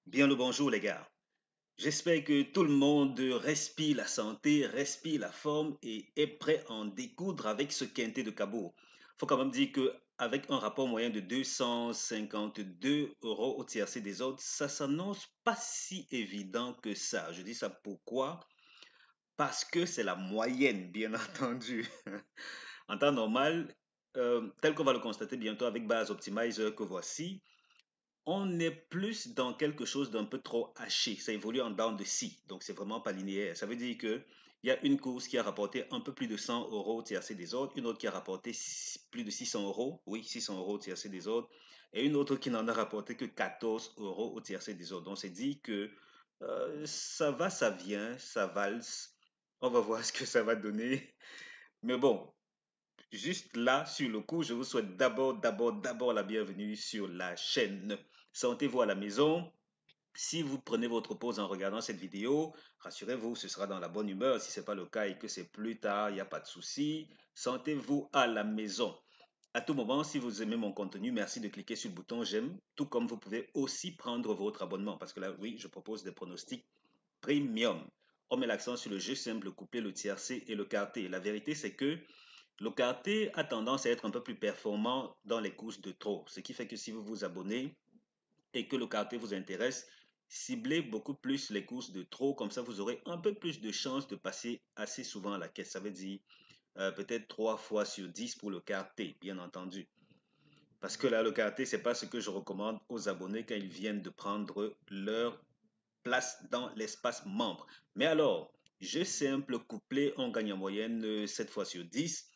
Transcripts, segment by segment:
Bien le bonjour les gars. J'espère que tout le monde respire la santé, respire la forme et est prêt à en découdre avec ce quintet de Cabourg. Faut quand même dire que avec un rapport moyen de 252 euros au tiercé des autres, ça s'annonce pas si évident que ça. Je dis ça pourquoi? Parce que c'est la moyenne, bien entendu. En temps normal, tel qu'on va le constater bientôt avec Base Optimizer que voici, on est plus dans quelque chose d'un peu trop haché. Ça évolue en dents de scie. Donc, c'est vraiment pas linéaire. Ça veut dire que il y a une course qui a rapporté un peu plus de 100 euros au TRC des autres, une autre qui a rapporté plus de 600 euros, oui, 600 euros au TRC des autres, et une autre qui n'en a rapporté que 14 euros au TRC des autres. Donc, c'est dit que ça va, ça vient, ça valse. On va voir ce que ça va donner. Mais bon, juste là, sur le coup, je vous souhaite d'abord la bienvenue sur la chaîne. Sentez-vous à la maison. Si vous prenez votre pause en regardant cette vidéo, rassurez-vous, ce sera dans la bonne humeur. Si ce n'est pas le cas et que c'est plus tard, il n'y a pas de souci. Sentez-vous à la maison. À tout moment, si vous aimez mon contenu, merci de cliquer sur le bouton j'aime, tout comme vous pouvez aussi prendre votre abonnement, parce que là, oui, je propose des pronostics premium. On met l'accent sur le jeu simple, le couplet, le tiercé et le quarté. La vérité, c'est que le quarté a tendance à être un peu plus performant dans les courses de trop, ce qui fait que si vous vous abonnez et que le quarté vous intéresse, ciblez beaucoup plus les courses de trop, comme ça vous aurez un peu plus de chances de passer assez souvent à la caisse. Ça veut dire peut-être 3 fois sur 10 pour le quarté, bien entendu. Parce que là, le quarté, c'est pas ce que je recommande aux abonnés quand ils viennent de prendre leur place dans l'espace membre. Mais alors, jeu simple couplé, on gagne en moyenne 7 fois sur 10.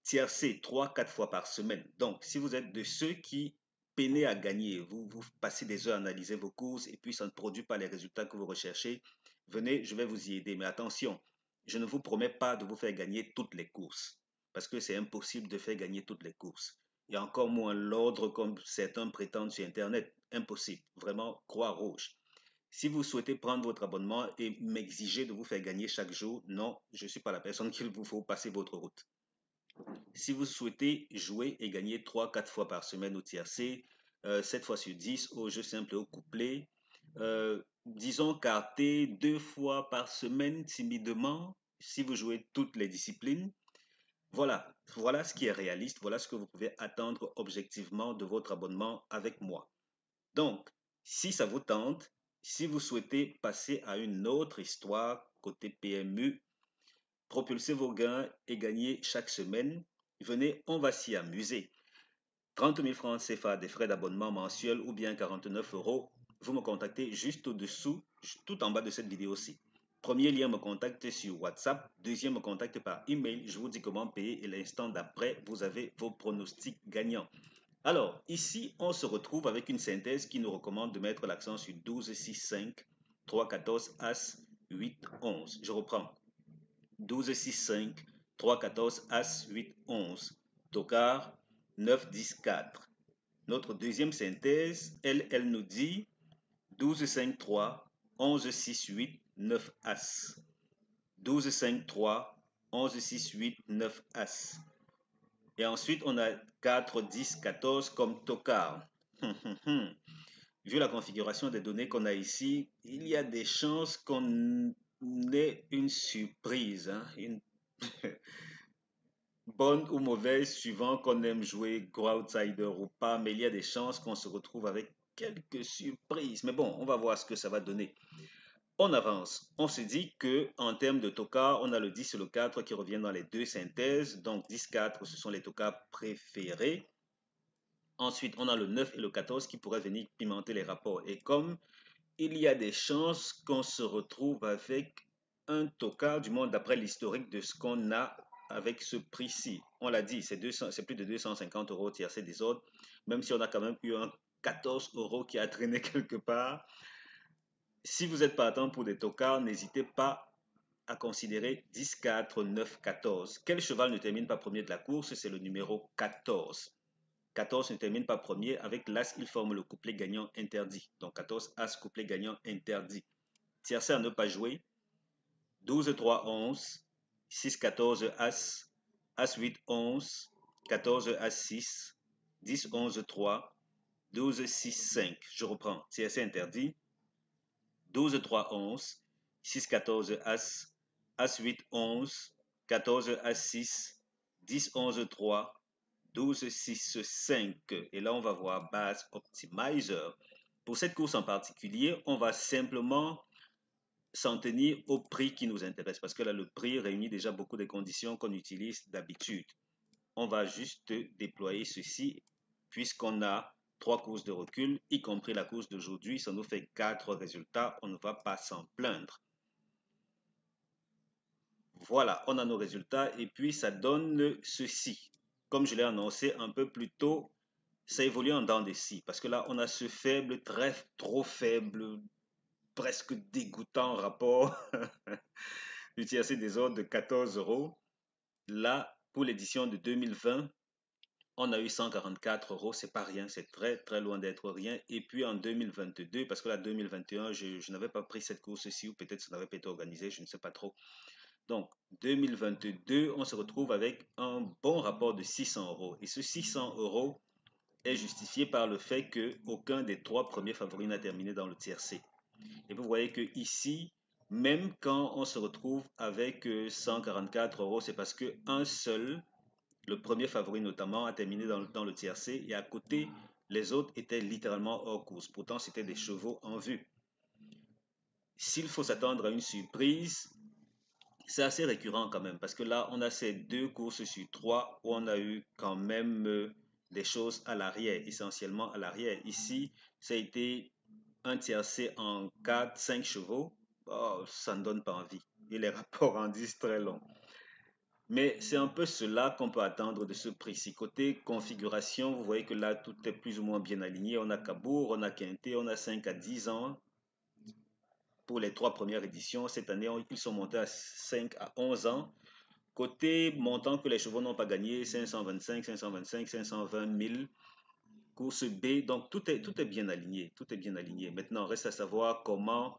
Tiercé 3-4 fois par semaine. Donc, si vous êtes de ceux qui peinez à gagner, vous passez des heures à analyser vos courses et puis ça ne produit pas les résultats que vous recherchez, venez, je vais vous y aider. Mais attention, je ne vous promets pas de vous faire gagner toutes les courses parce que c'est impossible de faire gagner toutes les courses. Et encore moins l'ordre comme certains prétendent sur Internet. Impossible. Vraiment, croix rouge. Si vous souhaitez prendre votre abonnement et m'exiger de vous faire gagner chaque jour, non, je ne suis pas la personne qu'il vous faut passer votre route. Si vous souhaitez jouer et gagner 3-4 fois par semaine au tiercé, 7 fois sur 10 au jeu simple et au couplet, disons carté 2 fois par semaine timidement, si vous jouez toutes les disciplines, voilà ce qui est réaliste, voilà ce que vous pouvez attendre objectivement de votre abonnement avec moi. Donc, si ça vous tente, si vous souhaitez passer à une autre histoire côté PMU, propulser vos gains et gagner chaque semaine, venez, on va s'y amuser. 30 000 francs CFA des frais d'abonnement mensuels ou bien 49 euros, vous me contactez juste au-dessous, tout en bas de cette vidéo-ci. Premier lien me contacte sur WhatsApp, deuxième me contacte par email, je vous dis comment payer et l'instant d'après, vous avez vos pronostics gagnants. Alors, ici, on se retrouve avec une synthèse qui nous recommande de mettre l'accent sur 12, 6, 5, 3, 14, As, 8, 11. Je reprends. 12, 6, 5, 3, 14, As, 8, 11. Tocard, 9, 10, 4. Notre deuxième synthèse, elle nous dit 12, 5, 3, 11, 6, 8, 9 As. 12, 5, 3, 11, 6, 8, 9 As. Et ensuite, on a 4, 10, 14 comme tocard. Vu la configuration des données qu'on a ici, il y a des chances qu'on ait une surprise, hein, une bonne ou mauvaise, suivant qu'on aime jouer gros outsider ou pas, mais il y a des chances qu'on se retrouve avec quelques surprises. Mais bon, on va voir ce que ça va donner. On avance. On se dit que en termes de toka, on a le 10 et le 4 qui reviennent dans les deux synthèses. Donc 10-4, ce sont les tokas préférés. Ensuite, on a le 9 et le 14 qui pourraient venir pimenter les rapports. Et comme il y a des chances qu'on se retrouve avec un toka, du moins d'après l'historique de ce qu'on a avec ce prix-ci. On l'a dit, c'est plus de 250 euros tiercé des autres, même si on a quand même eu un 14 euros qui a traîné quelque part. Si vous êtes partant pour des tokas, n'hésitez pas à considérer 10, 4, 9, 14. Quel cheval ne termine pas premier de la course? C'est le numéro 14. 14 ne termine pas premier. Avec l'As, il forme le couplet gagnant interdit. Donc 14 As, couplet gagnant interdit. Tiercé à ne pas jouer. 12, 3, 11. 6, 14 As. As, 8, 11. 14 As, 6. 10, 11, 3. 12, 6, 5. Je reprends. Tiercé interdit. 12, 3, 11, 6, 14, As, As 8, 11, 14, As 6, 10, 11, 3, 12, 6, 5. Et là, on va voir base optimizer. Pour cette course en particulier, on va simplement s'en tenir au prix qui nous intéresse parce que là, le prix réunit déjà beaucoup de conditions qu'on utilise d'habitude. On va juste déployer ceci puisqu'on a 3 courses de recul, y compris la course d'aujourd'hui. Ça nous fait 4 résultats. On ne va pas s'en plaindre. Voilà, on a nos résultats et puis ça donne ceci. Comme je l'ai annoncé un peu plus tôt, ça évolue en dents de scie parce que là, on a ce faible, trop faible, presque dégoûtant rapport du tiercé des ordres de 14 euros. Là, pour l'édition de 2020, on a eu 144 euros, c'est pas rien, c'est très loin d'être rien. Et puis en 2022, parce que là 2021, je n'avais pas pris cette course-ci, ou peut-être ça n'avait pas été organisé, je ne sais pas trop. Donc 2022, on se retrouve avec un bon rapport de 600 euros. Et ce 600 euros est justifié par le fait qu'aucun des 3 premiers favoris n'a terminé dans le tiercé. Et vous voyez que ici, même quand on se retrouve avec 144 euros, c'est parce qu'un seul, le premier favori notamment, a terminé dans le tiercé et à côté, les autres étaient littéralement hors course. Pourtant, c'était des chevaux en vue. S'il faut s'attendre à une surprise, c'est assez récurrent quand même parce que là, on a ces 2 courses sur 3 où on a eu quand même des choses à l'arrière, essentiellement à l'arrière. Ici, ça a été un tiercé en 4, 5 chevaux. Oh, ça ne donne pas envie. Et les rapports en disent très long. Mais c'est un peu cela qu'on peut attendre de ce prix-ci. Côté configuration, vous voyez que là, tout est plus ou moins bien aligné. On a Cabourg, on a Quintet, on a 5 à 10 ans pour les 3 premières éditions. Cette année, ils sont montés à 5 à 11 ans. Côté montant que les chevaux n'ont pas gagné, 525, 525, 520 000. Course B, donc tout est bien aligné. Tout est bien aligné. Maintenant, reste à savoir comment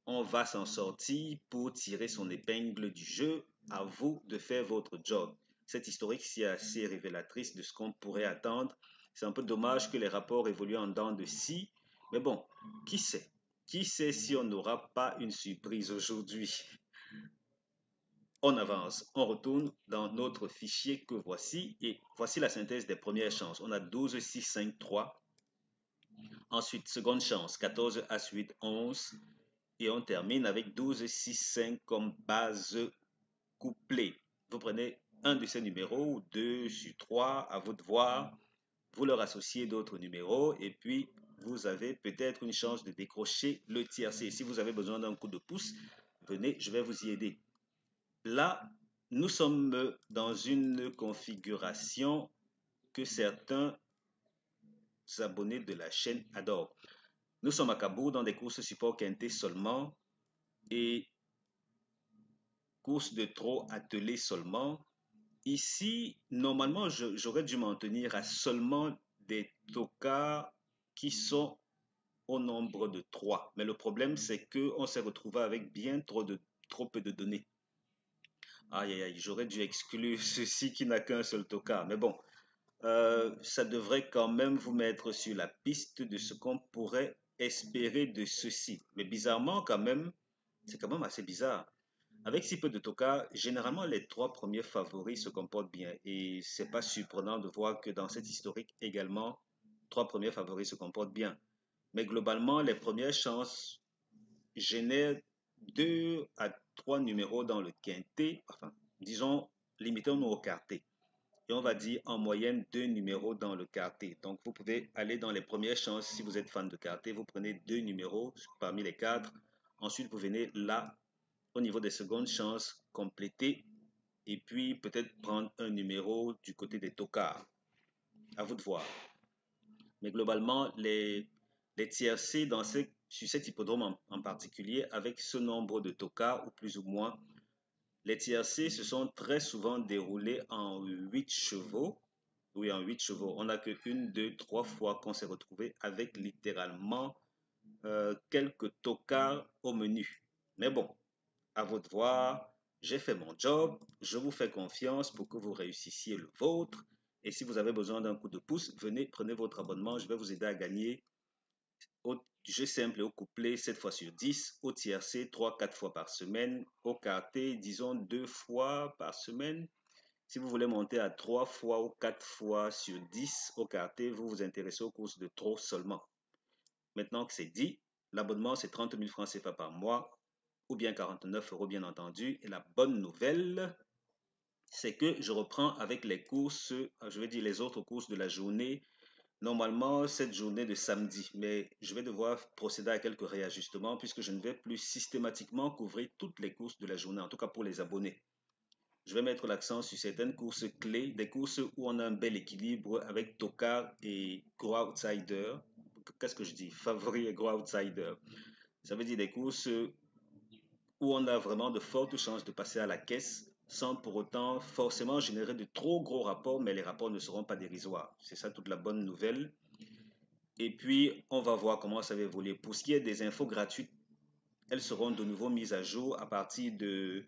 on va s'en sortir pour tirer son épingle du jeu. À vous de faire votre job. Cette historique ici est assez révélatrice de ce qu'on pourrait attendre. C'est un peu dommage que les rapports évoluent en dents de scie. Mais bon, qui sait? Qui sait si on n'aura pas une surprise aujourd'hui? On avance, on retourne dans notre fichier que voici et voici la synthèse des premières chances. On a 12, 6, 5, 3. Ensuite, seconde chance, 14, As, 8, 11. Et on termine avec 12, 6, 5 comme base couplée. Vous prenez un de ces numéros ou 2 sur 3, à vous de voir. Vous leur associez d'autres numéros et puis vous avez peut-être une chance de décrocher le tiercé. Si vous avez besoin d'un coup de pouce, venez, je vais vous y aider. Là, nous sommes dans une configuration que certains abonnés de la chaîne adorent. Nous sommes à Cabourg dans des courses support quintet seulement et courses de trot attelées seulement. Ici, normalement, j'aurais dû m'en tenir à seulement des tocards qui sont au nombre de 3. Mais le problème, c'est qu'on s'est retrouvé avec bien trop peu de données. Aïe, aïe, aïe, j'aurais dû exclure ceci qui n'a qu'un seul tocard. Mais bon, ça devrait quand même vous mettre sur la piste de ce qu'on pourrait espérer de ceci. Mais bizarrement, quand même, c'est quand même assez bizarre. Avec si peu de tocards, généralement les 3 premiers favoris se comportent bien. Et c'est pas surprenant de voir que dans cette historique également, 3 premiers favoris se comportent bien. Mais globalement, les premières chances génèrent 2 à 3 numéros dans le quintet, enfin, disons, limitons-nous au quartet. Et on va dire en moyenne 2 numéros dans le quartet. Donc vous pouvez aller dans les premières chances si vous êtes fan de quartet, vous prenez 2 numéros parmi les 4. Ensuite, vous venez là, au niveau des secondes chances, compléter et puis peut-être prendre un numéro du côté des tocards. À vous de voir. Mais globalement, les tiercés sur cet hippodrome en particulier, avec ce nombre de tocards, ou plus ou moins, les tiercés se sont très souvent déroulés en 8 chevaux. Oui, en 8 chevaux. On n'a que 1, 2, 3 fois qu'on s'est retrouvé avec littéralement quelques tocards au menu. Mais bon, à vous de voir. J'ai fait mon job. Je vous fais confiance pour que vous réussissiez le vôtre. Et si vous avez besoin d'un coup de pouce, venez, prenez votre abonnement. Je vais vous aider à gagner du jeu simple et au couplet 7 fois sur 10, au tiercé 3-4 fois par semaine, au quarté disons 2 fois par semaine. Si vous voulez monter à 3 fois ou 4 fois sur 10 au quarté, vous vous intéressez aux courses de trop seulement. Maintenant que c'est dit, l'abonnement c'est 30 000 francs CFA par mois ou bien 49 euros bien entendu. Et la bonne nouvelle, c'est que je reprends avec les courses, je vais dire les autres courses de la journée. Normalement, cette journée de samedi, mais je vais devoir procéder à quelques réajustements puisque je ne vais plus systématiquement couvrir toutes les courses de la journée, en tout cas pour les abonnés. Je vais mettre l'accent sur certaines courses clés, des courses où on a un bel équilibre avec Tokar et Gros Outsider. Qu'est-ce que je dis? Favori et Gros Outsider. Ça veut dire des courses où on a vraiment de fortes chances de passer à la caisse sans pour autant forcément générer de trop gros rapports, mais les rapports ne seront pas dérisoires. C'est ça toute la bonne nouvelle. Et puis, on va voir comment ça va évoluer. Pour ce qui est des infos gratuites, elles seront de nouveau mises à jour à partir de,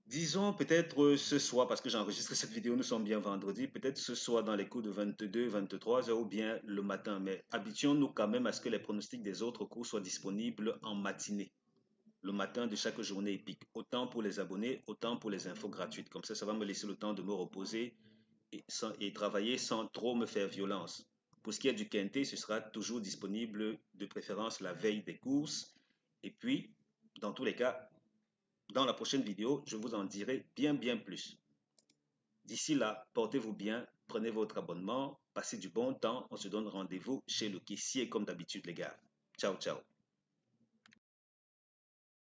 disons, peut-être ce soir, parce que j'enregistre cette vidéo, nous sommes bien vendredi, peut-être ce soir dans les coups de 22, 23 heures ou bien le matin. Mais habituons-nous quand même à ce que les pronostics des autres cours soient disponibles en matinée, le matin de chaque journée épique. Autant pour les abonnés, autant pour les infos gratuites. Comme ça va me laisser le temps de me reposer et travailler sans trop me faire violence. Pour ce qui est du quintet, ce sera toujours disponible de préférence la veille des courses. Et puis, dans tous les cas, dans la prochaine vidéo, je vous en dirai bien plus. D'ici là, portez-vous bien, prenez votre abonnement, passez du bon temps. On se donne rendez-vous chez le caissier comme d'habitude les gars. Ciao, ciao.